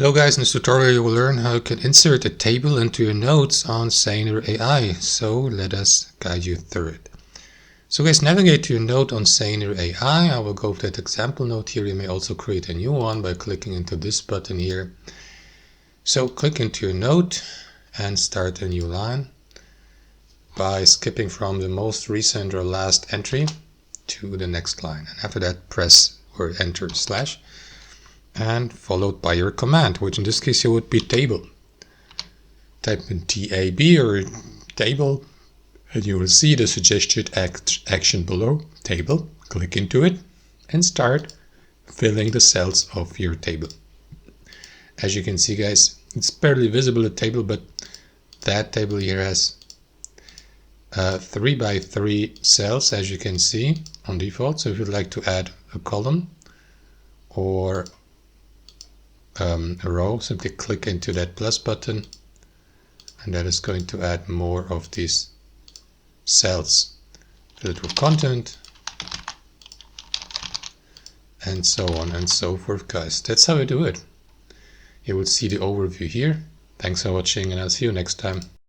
Hello guys, in this tutorial you will learn how you can insert a table into your notes on Saner AI. So let us guide you through it. So guys, navigate to your note on Saner AI. I will go with that example note here. You may also create a new one by clicking into this button here. So click into your note and start a new line by skipping from the most recent or last entry to the next line. And after that, press or enter slash, and followed by your command, which in this case it would be table. Type in TAB or table, and you will see the suggested action below, table. Click into it and start filling the cells of your table. As you can see guys, it's barely visible, a table, but that table here has 3 by 3 cells, as you can see on default. So if you'd like to add a column or a row, simply click into that plus button, and that is going to add more of these cells. Fill it with content, and so on and so forth, guys. That's how we do it. You will see the overview here. Thanks for watching, and I'll see you next time.